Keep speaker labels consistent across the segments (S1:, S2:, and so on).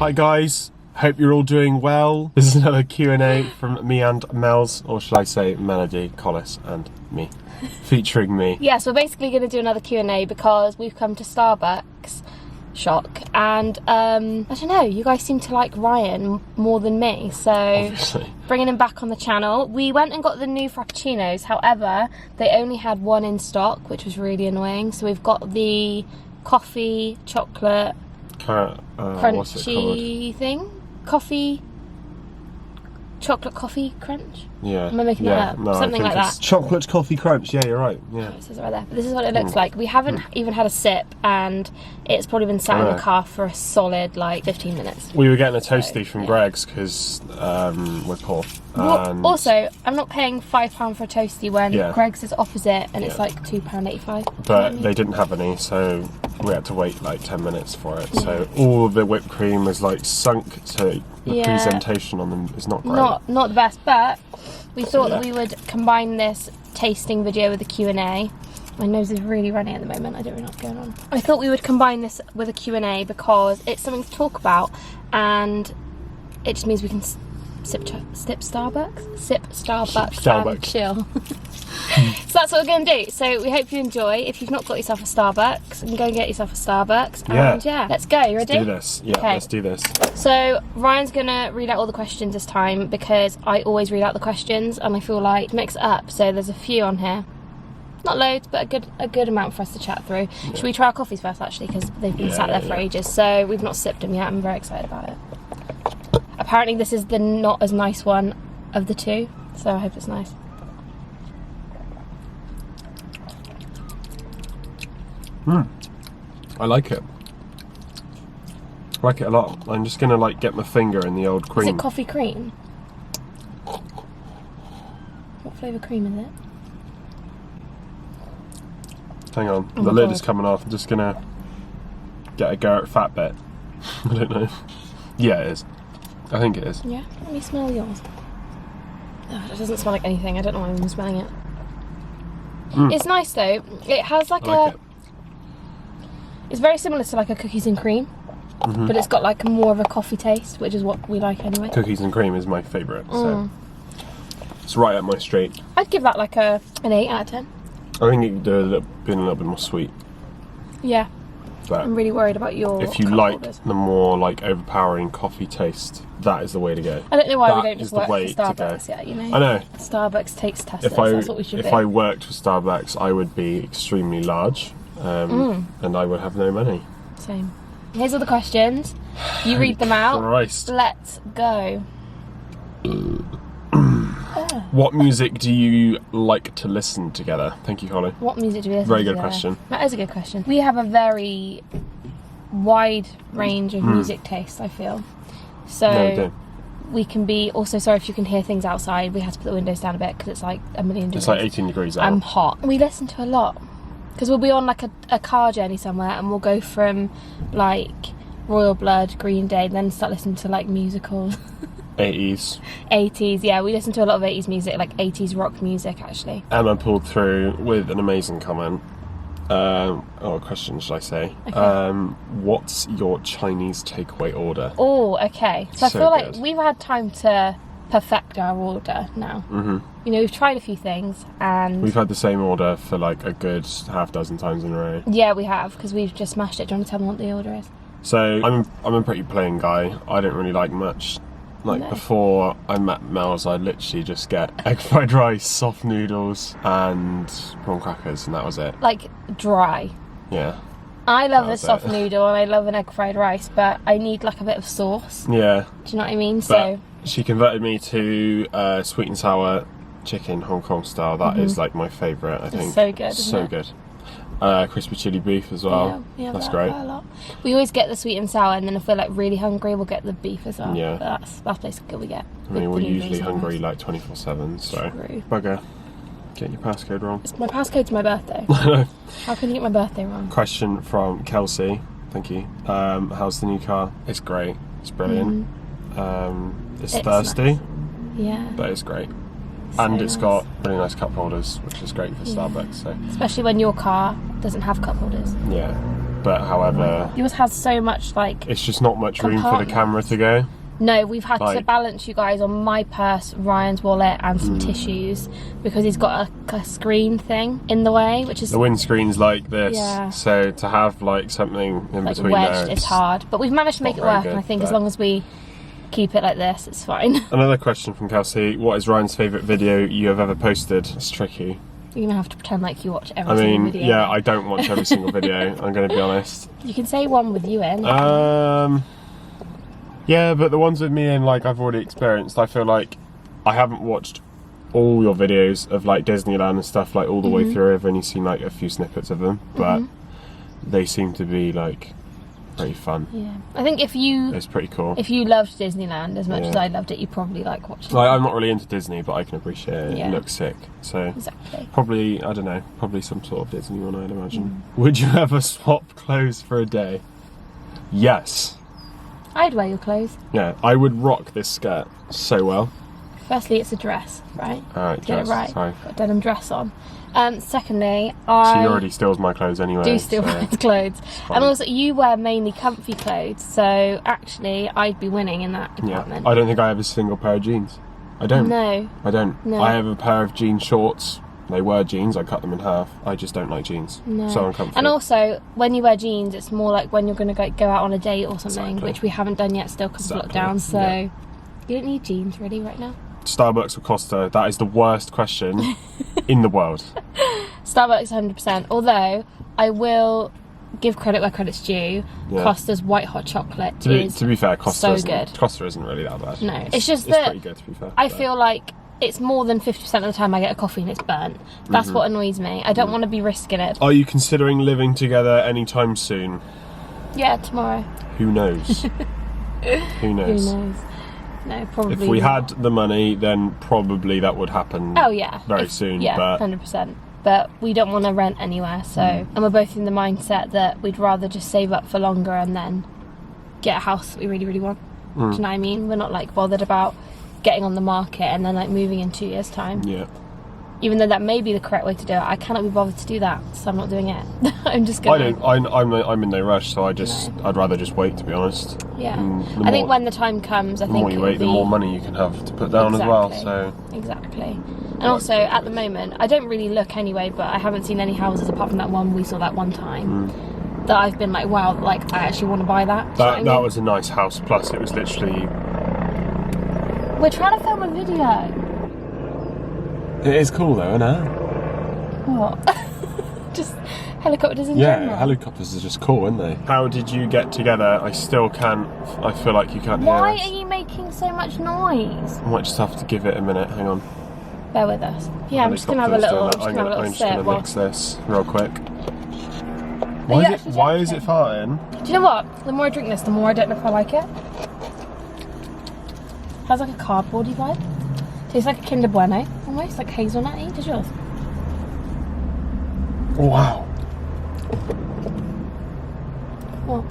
S1: Hi guys, hope you're all doing well. This is another Q&A from me and Mel's, or should I say Melody, Collis and me, featuring me.
S2: Yeah, so we're basically going to do another Q&A because we've come to Starbucks, shock, and I don't know, you guys seem to like Ryan more than me, so
S1: Obviously.
S2: Bringing him back on the channel. We went and got the new Frappuccinos, however, they only had one in stock, which was really annoying, so we've got the coffee, chocolate, crunchy thing? Coffee, chocolate coffee crunch?
S1: Yeah.
S2: Am I making that up?
S1: No,
S2: Something like that.
S1: Chocolate coffee crunch, yeah, you're right. Yeah.
S2: It says it right there. But this is what it looks like. We haven't even had a sip, and it's probably been sat in the car for a solid like 15 minutes.
S1: We were getting a toasty from Greg's because we're poor. And
S2: also, I'm not paying £5 for a toasty when Greg's is opposite and it's like £2.85.
S1: But they didn't have any, so we had to wait like 10 minutes for it. So all of the whipped cream is like sunk, so the presentation on them is not great.
S2: Not the best, but we thought that we would combine this tasting video with a Q&A. My nose is really runny at the moment, I don't really know what's going on. I thought we would combine this with a Q&A because it's something to talk about, and it just means we can sip Starbucks and chill. So that's what we're going to do. So we hope you enjoy. If you've not got yourself a Starbucks, you can go and get yourself a Starbucks. And yeah, let's go. You ready?
S1: Let's do this. Yeah, let's do this.
S2: So Ryan's going to read out all the questions this time because I always read out the questions and I feel like mix it up. So there's a few on here. Not loads, but a good amount for us to chat through. Yeah. Should we try our coffees first, actually, because they've been sat there for ages. So we've not sipped them yet. I'm very excited about it. Apparently this is the not as nice one of the two, so I hope it's nice.
S1: I like it. I like it a lot. I'm just gonna like get my finger in the old cream.
S2: Is it coffee cream? What flavour cream is it?
S1: Hang on, the lid is coming off. I'm just gonna get a go at fat bit. I don't know. Yeah, it is. I think it is.
S2: Yeah, let me smell yours. Oh, it doesn't smell like anything. I don't know why I'm smelling it. It's nice though. It has like it's very similar to like a cookies and cream, but it's got like more of a coffee taste, which is what we like anyway. Cookies
S1: and cream is my favourite, so it's right up my street.
S2: I'd give that like an 8 out of 10.
S1: I think it could have been a little bit more sweet.
S2: Yeah.
S1: But
S2: I'm really worried about your
S1: if you like the more like overpowering coffee taste, that is the way to go.
S2: I don't know why we don't just work for Starbucks yet, you know?
S1: I know.
S2: Starbucks takes Teslas, that's what we should
S1: If I worked for Starbucks, I would be extremely large, and I would have no money.
S2: Same. Here's all the questions. You read them out.
S1: Christ.
S2: Let's go.
S1: What music do you like to listen together? Thank you, Holly.
S2: What music do we listen
S1: to? Very
S2: together?
S1: good question.
S2: That is a good question. We have a very wide range of music tastes, I feel. So
S1: no, we do.
S2: We can be also, sorry if you can hear things outside, we have to put the windows down a bit because it's like a million degrees.
S1: It's like 18 degrees out.
S2: I'm hot. We listen to a lot because we'll be on like a car journey somewhere and we'll go from like Royal Blood, Green Day, then start listening to like musicals. 80s, yeah, we listen to a lot of 80s music, like 80s rock music actually.
S1: Emma pulled through with an amazing comment, or question should I say.
S2: Okay.
S1: What's your Chinese takeaway order?
S2: Oh, okay. So I feel like
S1: good.
S2: we've had time to perfect our order now. You know, we've tried a few things and
S1: we've had the same order for like a good half dozen times in a row.
S2: Yeah, we have, because we've just smashed it. Do you want to tell them what the order is?
S1: So I'm a pretty plain guy. I don't really like much. Like before I met Mel's, I'd literally just get egg fried rice, soft noodles and prawn crackers, and that was it.
S2: Like dry.
S1: Yeah.
S2: I love a soft noodle and I love an egg fried rice, but I need like a bit of sauce.
S1: Yeah.
S2: Do you know what I mean?
S1: But
S2: so
S1: she converted me to sweet and sour chicken, Hong Kong style. That is like my favourite, I think.
S2: It's so good.
S1: So good. Crispy chili beef as well.
S2: Yeah,
S1: that's great.
S2: A lot. We always get the sweet and sour, and then if we're like really hungry, we'll get the beef as well.
S1: Yeah.
S2: But that's basically what we get.
S1: I mean, we're usually hungry like 24/7, so.
S2: True.
S1: Bugger. Getting your passcode wrong.
S2: My passcode's my birthday. How can you get my birthday wrong?
S1: Question from Kelsey. Thank you. How's the new car? It's great. It's brilliant. It's thirsty.
S2: Nice. Yeah.
S1: But it's great.
S2: So
S1: and it's got really nice cup holders, which is great for Starbucks. So.
S2: Especially when your car doesn't have cup holders.
S1: Yeah. but however,
S2: yours has so much like.
S1: it's just not much room for the camera to go.
S2: No, we've had to
S1: Like-
S2: balance you guys on my purse, Ryan's wallet, and some tissues because he's got a screen thing in the way, which is
S1: The windscreen's like this,
S2: Yeah.
S1: so to have like something in
S2: like
S1: between
S2: wedged.
S1: there,
S2: It's hard, but we've managed to make it
S1: not very
S2: work,
S1: good,
S2: and I think as
S1: but-
S2: long as we keep it like this, it's fine.
S1: Another question from Kelsey: what is Ryan's favourite video you have ever posted? It's tricky.
S2: You're gonna have to pretend like you watch every
S1: I
S2: single
S1: mean,
S2: video.
S1: yeah, I don't watch every single video. I'm going to be honest.
S2: You can say one with you in.
S1: Yeah, but the ones with me in, like, I've already experienced. I feel like I haven't watched all your videos of like Disneyland and stuff like all the way through. I've only seen like a few snippets of them, but they seem to be like pretty fun.
S2: Yeah, I think if you
S1: It's pretty cool.
S2: loved Disneyland as much
S1: Yeah.
S2: as I loved it, you probably like watching.
S1: Like, I'm not really into Disney, but I can appreciate it.
S2: Yeah.
S1: It looks sick. So
S2: Exactly.
S1: probably, I don't know, probably some sort of Disney one, I'd imagine. Would you ever swap clothes for a day? Yes.
S2: I'd wear your clothes.
S1: Yeah, I would rock this skirt so well.
S2: Firstly, it's a dress, right?
S1: Alright,
S2: Get
S1: dress,
S2: it right.
S1: sorry.
S2: Got a denim dress on. Secondly,
S1: She
S2: I
S1: already steals my clothes anyway.
S2: do steal
S1: so
S2: Ryan's clothes,
S1: fine.
S2: and also you wear mainly comfy clothes, so actually I'd be winning in that
S1: yeah,
S2: department.
S1: I don't think I have a single pair of jeans. I don't.
S2: No,
S1: I don't.
S2: No.
S1: I have a pair of jean shorts. They were jeans, I cut them in half. I just don't like jeans.
S2: no.
S1: So uncomfortable.
S2: And also, when you wear jeans, it's more like when you're going to go out on a date or something,
S1: Exactly.
S2: which we haven't done yet still because of
S1: Exactly.
S2: lockdown, so
S1: Yeah.
S2: you don't need jeans really right now.
S1: Starbucks or Costa? That is the worst question in the world.
S2: Starbucks 100%, although I will give credit where credit's due.
S1: Yeah.
S2: Costa's white hot chocolate is
S1: To be fair, Costa
S2: so
S1: isn't,
S2: good.
S1: Costa isn't really that bad.
S2: No, it's just
S1: it's
S2: that
S1: pretty good, to be fair.
S2: I
S1: but-
S2: feel like it's more than 50% of the time I get a coffee and it's burnt. That's
S1: Mm-hmm.
S2: what annoys me. I don't want to be risking it.
S1: Are you considering living together anytime soon?
S2: Yeah, tomorrow.
S1: Who knows? Who
S2: Who
S1: knows?
S2: knows? No, probably.
S1: If we
S2: not.
S1: had the money, then probably that would happen.
S2: Oh yeah.
S1: very soon,
S2: Yeah,
S1: but-
S2: 100%. But we don't want to rent anywhere, so and we're both in the mindset that we'd rather just save up for longer and then get a house that we really, really want. Do you know what I mean? We're not like bothered about getting on the market and then like moving in 2 years' time.
S1: Yeah.
S2: Even though that may be the correct way to do it, I cannot be bothered to do that, so I'm not doing it. I'm just gonna.
S1: I don't. I'm in no rush, so I'd rather just wait, to be honest.
S2: Yeah.
S1: The
S2: I think
S1: more-
S2: when the time comes, I
S1: The
S2: think
S1: more you
S2: it'll
S1: wait, the
S2: be-
S1: more money you can have to put down as well.
S2: Exactly.
S1: So
S2: Exactly. And also, at the moment, I don't really look anyway, but I haven't seen any houses apart from that one we saw that one time. That I've been like, wow, like I actually want to buy that. Do you know what I
S1: that
S2: mean?
S1: was a nice house. Plus, it was literally.
S2: We're trying to film a video.
S1: It is cool though, isn't it?
S2: What? Just helicopters in
S1: Yeah,
S2: general.
S1: helicopters are just cool, aren't they? How did you get together? I still can't. I feel like you can't
S2: Why
S1: hear
S2: are
S1: us.
S2: you making so much noise?
S1: I might just have to give it a minute. Hang on.
S2: Bear with us. Yeah, I'm just gonna have a
S1: Helicopter's
S2: little,
S1: doing that. I'm just gonna
S2: sip.
S1: mix this real quick.
S2: you
S1: Why
S2: actually
S1: is it
S2: joking?
S1: farting?
S2: Do you know what? The more I drink this, the more I don't know if I like it. Has like a cardboardy vibe. Tastes like a Kinder Bueno, almost like hazelnutty. Does yours?
S1: Wow.
S2: What?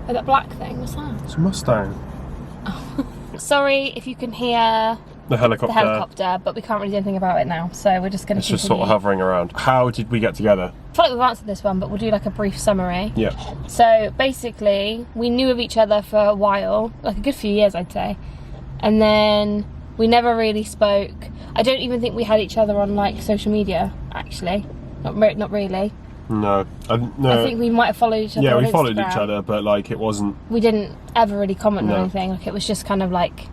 S2: Oh, that black thing. What's that?
S1: It's a Mustang.
S2: Sorry if you can hear
S1: The helicopter.
S2: the helicopter, but we can't really do anything about it now, so we're just going to
S1: It's just sort of hovering around. How did we get together?
S2: I feel like we've answered this one, but we'll do like a brief summary.
S1: Yeah.
S2: So basically, we knew of each other for a while, like a good few years, I'd say, and then we never really spoke. I don't even think we had each other on like social media, actually. Not really.
S1: No. No.
S2: I think we might have followed each other.
S1: Yeah,
S2: on
S1: we followed
S2: Instagram.
S1: each other, but like it wasn't.
S2: We didn't ever really comment
S1: No.
S2: on anything. Like it was just kind of like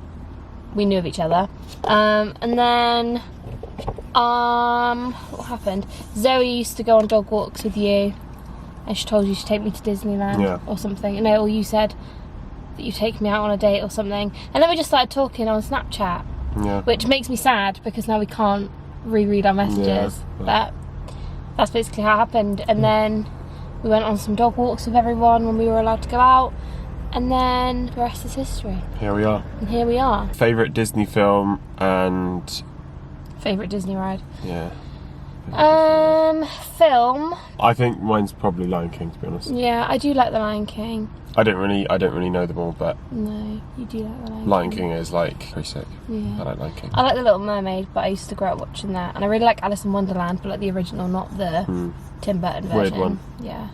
S2: we knew of each other. And then what happened? Zoe used to go on dog walks with you, and she told you to take me to Disneyland
S1: Yeah.
S2: or something. You know, or you said that you take me out on a date or something. And then we just started talking on Snapchat,
S1: Yeah.
S2: which makes me sad because now we can't reread our messages.
S1: Yeah.
S2: But that's basically how it happened. And then we went on some dog walks with everyone when we were allowed to go out. And then the rest is history.
S1: Here we are.
S2: And here we are.
S1: Favorite Disney film and
S2: Favourite Disney ride?
S1: yeah.
S2: Film.
S1: I think mine's probably Lion King, to be honest.
S2: Yeah, I do like The Lion King.
S1: I don't really know them all, but
S2: No, you do like The Lion
S1: Lion King is like pretty sick.
S2: Yeah.
S1: I like Lion King.
S2: I like The Little Mermaid, but I used to grow up watching that. And I really like Alice in Wonderland, but like the original, not the Tim Burton version.
S1: Weird one.
S2: Yeah.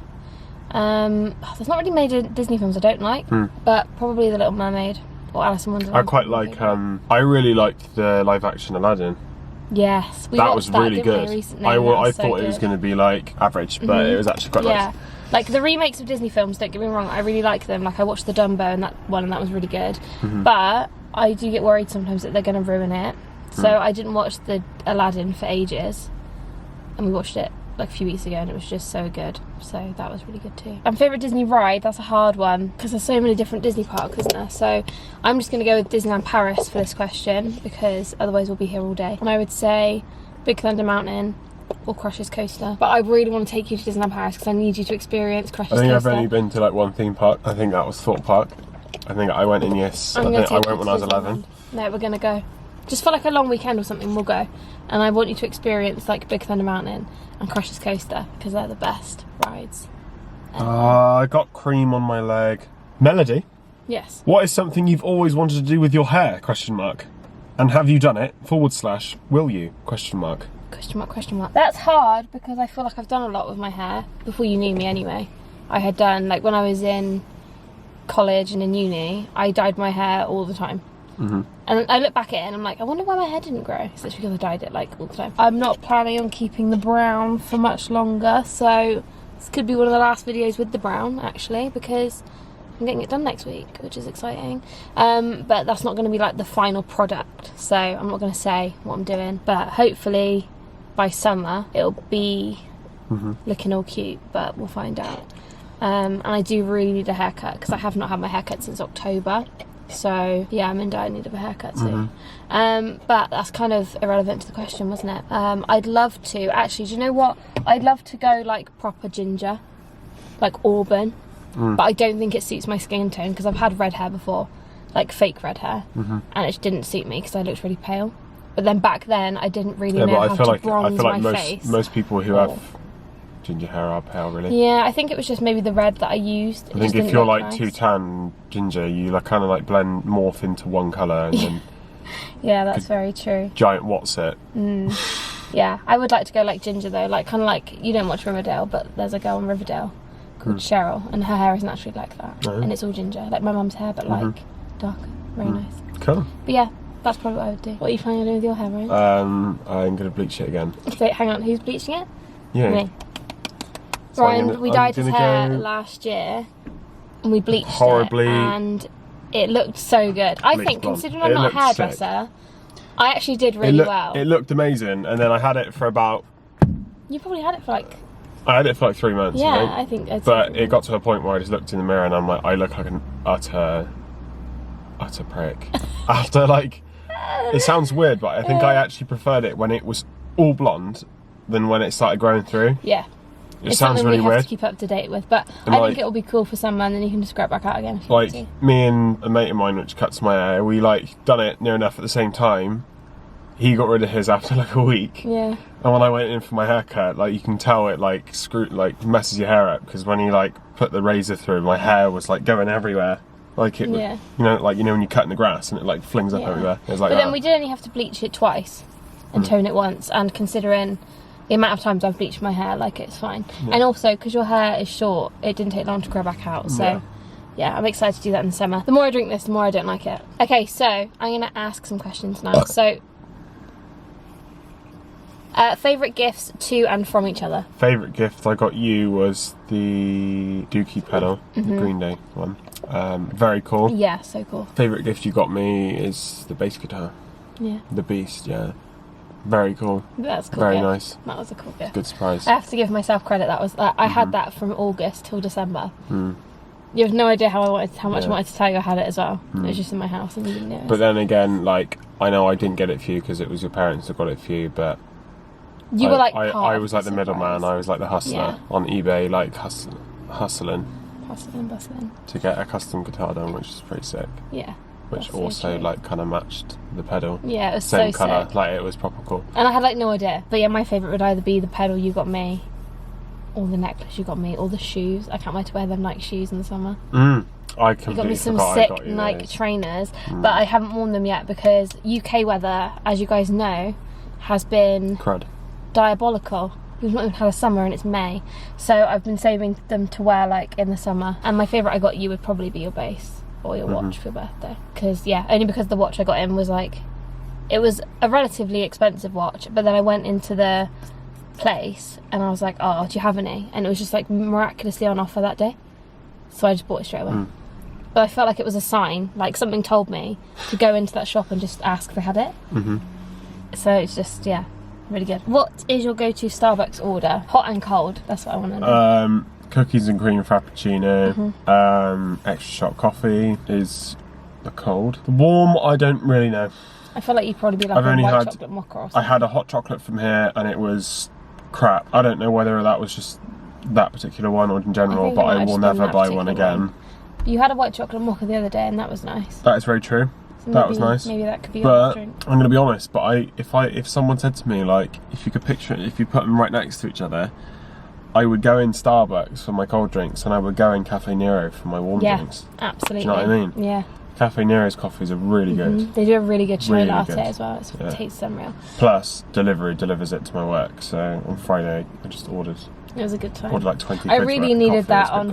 S2: There's not really major Disney films I don't like, but probably The Little Mermaid or Alice in Wonderland.
S1: I quite like. I really liked the live action Aladdin.
S2: Yes,
S1: That was really good.
S2: Recently,
S1: I thought it was going to be like average, but it was actually quite nice.
S2: Like the remakes of Disney films, don't get me wrong, I really like them. Like I watched the Dumbo and that was really good. But I do get worried sometimes that they're going to ruin it. So I didn't watch the Aladdin for ages, and we watched it like a few weeks ago and it was just so good. So that was really good too. And favourite Disney ride, that's a hard one because there's so many different Disney parks, isn't there? So I'm just going to go with Disneyland Paris for this question because otherwise we'll be here all day. And I would say Big Thunder Mountain or Crush's Coaster. But I really want to take you to Disneyland Paris because I need you to experience Crush's Coaster.
S1: I think I've only been to like one theme park. I think that was Thorpe Park. I think I went in, yes. I went when I was 11.
S2: No, we're going to go. Just for like a long weekend or something, we'll go. And I want you to experience like Big Thunder Mountain and Crush's Coaster because they're the best rides.
S1: I got cream on my leg. Melody?
S2: Yes.
S1: What is something you've always wanted to do with your hair? ? And have you done it? / will you ? ?
S2: That's hard because I feel like I've done a lot with my hair before you knew me anyway. I had done, like when I was in college and in uni, I dyed my hair all the time. And I look back at it and I'm like, I wonder why my hair didn't grow. It's literally because I dyed it like all the time. I'm not planning on keeping the brown for much longer, so this could be one of the last videos with the brown actually because I'm getting it done next week, which is exciting. But that's not going to be like the final product, so I'm not going to say what I'm doing, but hopefully by summer it'll be looking all cute, but we'll find out. And I do really need a haircut because I have not had my haircut since October. So yeah, I'm in dire need of a haircut too. But that's kind of irrelevant to the question, wasn't it? I'd love to actually, do you know what, I'd love to go like proper ginger, like auburn, but I don't think it suits my skin tone because I've had red hair before, like fake red hair, and it didn't suit me because I looked really pale. But then back then I didn't really know how to bronze my face.
S1: Most people who have ginger hair are pale, really.
S2: Yeah, I think it was just maybe the red that I used.
S1: I think if you're like too tan ginger, you like kind of like morph into one colour and then
S2: yeah, that's very true.
S1: Giant what's it?
S2: Yeah, I would like to go like ginger though, like kind of like, you don't watch Riverdale, but there's a girl in Riverdale called Cheryl and her hair is naturally like that, and it's all ginger, like my mum's hair, but like darker. Very nice. Cool. But yeah, that's probably what I would do. What are you planning on doing with your hair, Ryan?
S1: I'm going to bleach it again.
S2: So hang on, who's bleaching it?
S1: Yeah.
S2: Me. Ryan, we dyed his hair last year and we bleached horribly, and it looked so good. I think, considering I'm not a hairdresser, I actually did really well.
S1: It looked amazing, and then I had it for about...
S2: You probably had it for like...
S1: I had it for like 3 months.
S2: Yeah, I think...
S1: But it got to a point where I just looked in the mirror and I'm like, I look like an utter prick. After like... It sounds weird, but I think I actually preferred it when it was all blonde than when it started growing through.
S2: Yeah.
S1: It sounds really weird.
S2: We have to keep up to date with, but I think it'll be cool for someone, and then you can just grow it back out again.
S1: Like me and a mate of mine, which cuts my hair, we like done it near enough at the same time. He got rid of his after like a week. Yeah. And when I went in for my haircut, like you can tell it like messes your hair up because when you like put the razor through, my hair was like going everywhere. Like it, you know, like when you cut in the grass and it like flings up everywhere. It was like. But
S2: then we did only have to bleach it twice and tone it once, and considering the amount of times I've bleached my hair, like it's fine. Yeah. And also, because your hair is short, it didn't take long to grow back out. So, yeah, I'm excited to do that in the summer. The more I drink this, the more I don't like it. Okay, so I'm going to ask some questions now. So, favourite gifts to and from each other? Favourite gift I got you was the Dookie pedal, the Green Day one. Very cool. Yeah, so cool. Favourite gift you got me is the bass guitar. Yeah. The Beast, yeah. Very cool. That's cool. Very nice. That was a cool gift. Good surprise. I have to give myself credit. That was I had that from August till December. You have no idea how much I wanted to tell you I had it as well. It was just in my house and you didn't know. But then again, like I know I didn't get it for you because it was your parents that got it for you, but you were like I was like the middleman. I was like the hustler on eBay, like hustling to get a custom guitar done, which is pretty sick. Yeah. Which also like kind of matched the pedal. Yeah, it was same colour, like it was proper cool. And I had like no idea. But yeah, my favourite would either be the pedal you got me, or the necklace you got me, or the shoes. I can't wait to wear them Nike shoes in the summer. I completely forgot. You got me some sick Nike trainers, but I haven't worn them yet because UK weather, as you guys know, has been diabolical. we've not even had a summer and it's May. So I've been saving them to wear like in the summer. And my favourite I got you would probably be your base or your watch for your birthday. Because, yeah, only because the watch I got in was like, it was a relatively expensive watch, but then I went into the place and I was like, oh, do you have any? And it was just like miraculously on offer that day. So I just bought it straight away. But I felt like it was a sign, like something told me to go into that shop and just ask if they had it. So it's just, yeah, really good. What is your go-to Starbucks order? Hot and cold, that's what I want to know.
S1: Cookies and cream frappuccino. Extra shot coffee is the cold. The warm, I don't really know.
S2: I feel like you'd probably be like a white chocolate mocha or something.
S1: I had a hot chocolate from here and it was crap. I don't know whether that was just that particular one or in general, but I will never buy one again.
S2: You had a white chocolate mocha the other day and that was nice.
S1: That is very true. So that was nice.
S2: Maybe that could be your drink.
S1: I'm gonna be honest, but if someone said to me like, if you could picture it, if you put them right next to each other, I would go in Starbucks for my cold drinks and I would go in Cafe Nero for my warm drinks.
S2: Absolutely.
S1: Do you know what I mean?
S2: Yeah.
S1: Cafe Nero's coffees are really good.
S2: They do a really good chai latte
S1: good.
S2: as well. It tastes unreal.
S1: Plus, delivery delivers it to my work. So on Friday, I just ordered.
S2: It was a good time.
S1: Ordered like 20.
S2: I really needed that
S1: on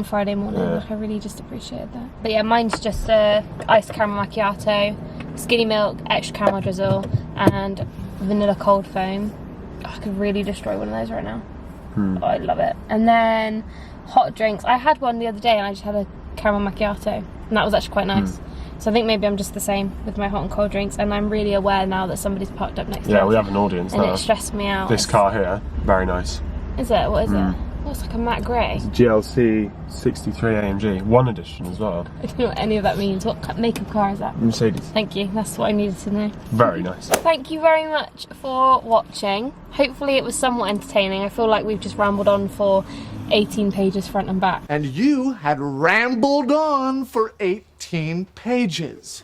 S2: Friday morning. Like, I really just appreciated that. But yeah, mine's just a iced caramel macchiato, skinny milk, extra caramel drizzle, and vanilla cold foam. Oh, I could really destroy one of those right now. Oh, I love it. And then hot drinks. I had one the other day and I just had a caramel macchiato and that was actually quite nice. So I think maybe I'm just the same with my hot and cold drinks, and I'm really aware now that somebody's parked up next to me.
S1: Yeah, we have an audience
S2: and
S1: now.
S2: it stressed me out.
S1: This car here, very nice.
S2: Is it? What is it? Oh, it's like a matte grey.
S1: GLC 63 AMG, 1 edition as well.
S2: I don't know what any of that means. What makeup car is that?
S1: Mercedes.
S2: Thank you, that's what I needed to know.
S1: Very nice.
S2: Thank you very much for watching. Hopefully it was somewhat entertaining. I feel like we've just rambled on for 18 pages front and back.
S3: And you had rambled on for 18 pages.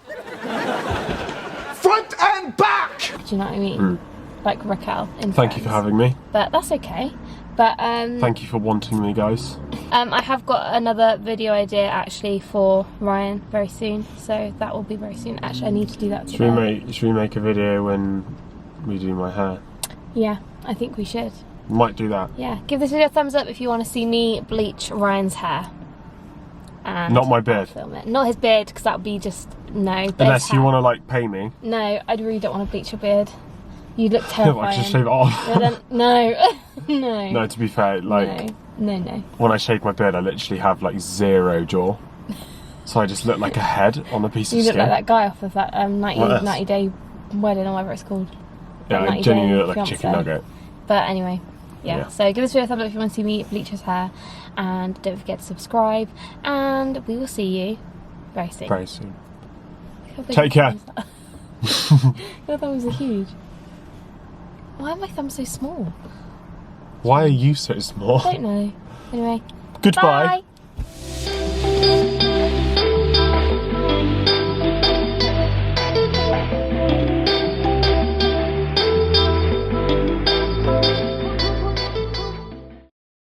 S3: Front and back!
S2: Do you know what I mean? Like Raquel in
S1: Thank you for having me.
S2: But that's okay. But
S1: thank you for wanting me, guys.
S2: I have got another video idea actually for Ryan very soon, so that will be very soon. Actually, I need to do that today.
S1: Should we make a video when we do my hair?
S2: Yeah, I think we should.
S1: Might do that.
S2: Yeah, give this video a thumbs up if you want to see me bleach Ryan's hair. And
S1: not my beard.
S2: I'll film it. Not his beard, because that would be just no.
S1: Unless you want to like pay me.
S2: No, I really don't want to bleach your beard. You look terrifying.
S1: I just shave it off.
S2: No, no.
S1: No, to be fair, like
S2: no.
S1: When I shave my beard, I literally have like 0 jaw. So I just look like a head on a piece of skin.
S2: You look like that guy off of that 90 Day Wedding or whatever it's called.
S1: Yeah, I genuinely look like a chicken nugget.
S2: But anyway, yeah. So give this video a thumbs up if you want to see me bleach his hair, and don't forget to subscribe, and we will see you very soon.
S1: Very soon.
S2: Take care. Your thumbs are huge. Why are my thumbs so small?
S1: Why are you so small?
S2: I don't know. Anyway.
S1: Goodbye.
S2: Bye.